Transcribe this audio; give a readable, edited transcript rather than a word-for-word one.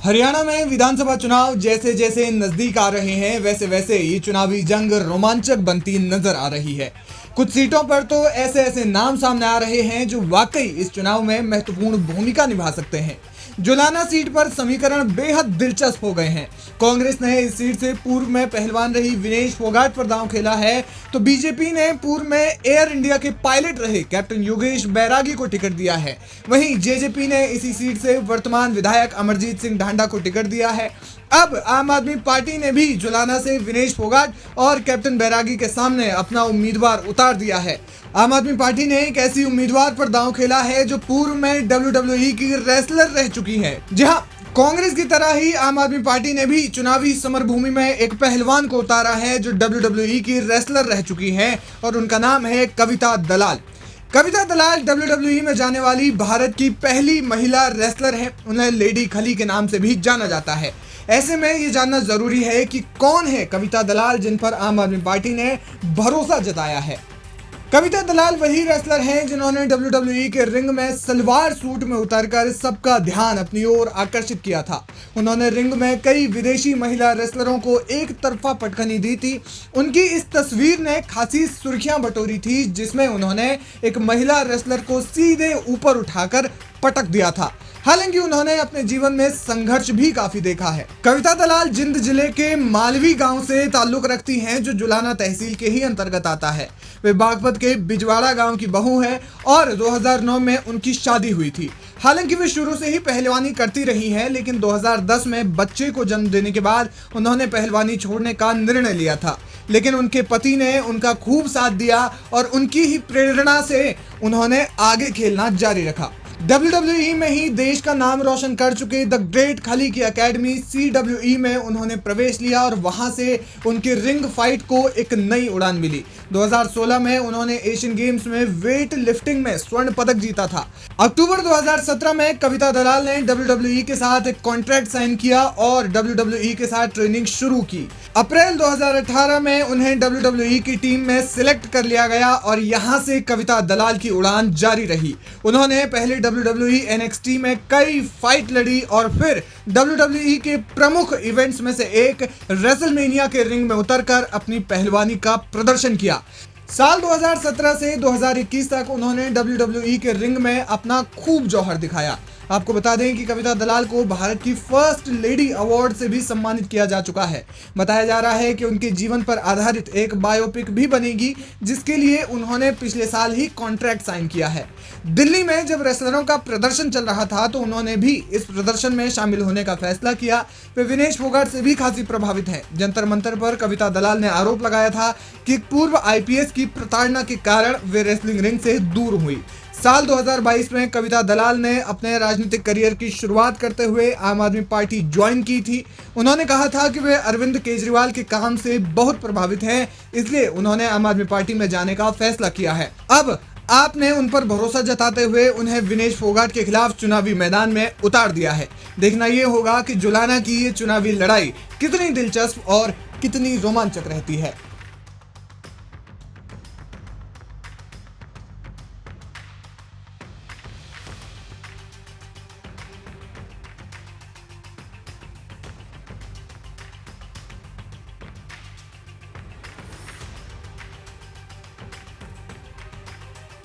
हरियाणा में विधानसभा चुनाव जैसे जैसे नजदीक आ रहे हैं वैसे वैसे ये चुनावी जंग रोमांचक बनती नजर आ रही है। कुछ सीटों पर तो ऐसे ऐसे नाम सामने आ रहे हैं जो वाकई इस चुनाव में महत्वपूर्ण भूमिका निभा सकते हैं। जुलाना सीट पर समीकरण बेहद दिलचस्प हो गए हैं। कांग्रेस ने इस सीट से पूर्व में पहलवान रही विनेश फोगाट पर दांव खेला है, तो बीजेपी ने पूर्व में एयर इंडिया के पायलट रहे कैप्टन योगेश बैरागी को टिकट दिया है। वहीं जेजेपी ने इसी सीट से वर्तमान विधायक अमरजीत सिंह ढांडा को टिकट दिया है। अब आम आदमी पार्टी ने भी जुलाना से विनेश फोगाट और कैप्टन बैरागी के सामने अपना उम्मीदवार उतार दिया है। आम आदमी पार्टी ने एक ऐसी उम्मीदवार पर दांव खेला है जो पूर्व में WWE की रेसलर रह चुकी है। जहां कांग्रेस की तरह ही आम आदमी पार्टी ने भी चुनावी समरभूमि में एक पहलवान को उतारा है जो WWE की रेसलर रह चुकी है और उनका नाम है कविता दलाल। कविता दलाल WWE में जाने वाली भारत की पहली महिला रेसलर है। उन्हें लेडी खली के नाम से भी जाना जाता है। ऐसे में ये जानना जरूरी है कि कौन है कविता दलाल जिन पर आम आदमी पार्टी ने भरोसा जताया है। कविता दलाल वही रेसलर हैं जिन्होंने WWE के रिंग में सलवार सूट में उतरकर सबका ध्यान अपनी ओर आकर्षित किया था। उन्होंने रिंग में कई विदेशी महिला रेसलरों को एक तरफा पटखनी दी थी। उनकी इस तस्वीर ने खासी सुर्खियां बटोरी थी, जिसमें उन्होंने एक महिला रेसलर को सीधे ऊपर उठाकर पटक दिया था। हालांकि उन्होंने अपने जीवन में संघर्ष भी काफी देखा है। कविता दलाल जिंद जिले के मालवी गांव से ताल्लुक रखती हैं, जो जुलाना तहसील के ही अंतर्गत आता है। वे बागपत के बिजवाड़ा गांव की बहू हैं और 2009 में उनकी शादी हुई थी। हालांकि वे शुरू से ही पहलवानी करती रही हैं, लेकिन 2010 में बच्चे को जन्म देने के बाद उन्होंने पहलवानी छोड़ने का निर्णय लिया था। लेकिन उनके पति ने उनका खूब साथ दिया और उनकी ही प्रेरणा से उन्होंने आगे खेलना जारी रखा। WWE में ही देश का नाम रोशन कर चुके द ग्रेट खली की एकेडमी CWE में उन्होंने प्रवेश लिया और वहां से उनके रिंग फाइट को एक नई उड़ान मिली। 2016 में उन्होंने एशियन गेम्स में वेट लिफ्टिंग में स्वर्ण पदक जीता था। अक्टूबर 2017 में कविता दलाल ने WWE के साथ एक कॉन्ट्रैक्ट साइन किया और WWE के साथ ट्रेनिंग शुरू की। अप्रैल 2018 में उन्हें WWE की टीम में सिलेक्ट कर लिया गया और यहां से कविता दलाल की उड़ान जारी रही। उन्होंने पहले WWE NXT में कई फाइट लड़ी और फिर WWE के प्रमुख इवेंट्स में से एक रेसलमेनिया के रिंग में उतरकर अपनी पहलवानी का प्रदर्शन किया। साल 2017 से 2021 तक उन्होंने WWE के रिंग में अपना खूब जौहर दिखाया। आपको बता दें कि कविता दलाल को भारत की फर्स्ट लेडी अवार्ड से भी सम्मानित किया जा चुका है। बताया जा रहा है कि उनके जीवन पर आधारित एक बायोपिक भी बनेगी, जिसके लिए उन्होंने पिछले साल ही कॉन्ट्रैक्ट साइन किया है। दिल्ली में जब रेसलरों का प्रदर्शन चल रहा था तो उन्होंने भी इस प्रदर्शन में शामिल होने का फैसला किया। वे विनेश फोगाट से भी खासी प्रभावित हैं। जंतर मंतर पर कविता दलाल ने आरोप लगाया था कि पूर्व IPS की प्रताड़ना के कारण वे रेसलिंग रिंग से दूर हुई। साल 2022 में कविता दलाल ने अपने राजनीतिक करियर की शुरुआत करते हुए आम आदमी पार्टी ज्वाइन की थी। उन्होंने कहा था कि वे अरविंद केजरीवाल के काम से बहुत प्रभावित हैं, इसलिए उन्होंने आम आदमी पार्टी में जाने का फैसला किया है। अब आपने उन पर भरोसा जताते हुए उन्हें विनेश फोगाट के खिलाफ चुनावी मैदान में उतार दिया है। देखना यह होगा कि जुलाना की ये चुनावी लड़ाई कितनी दिलचस्प और कितनी रोमांचक रहती है।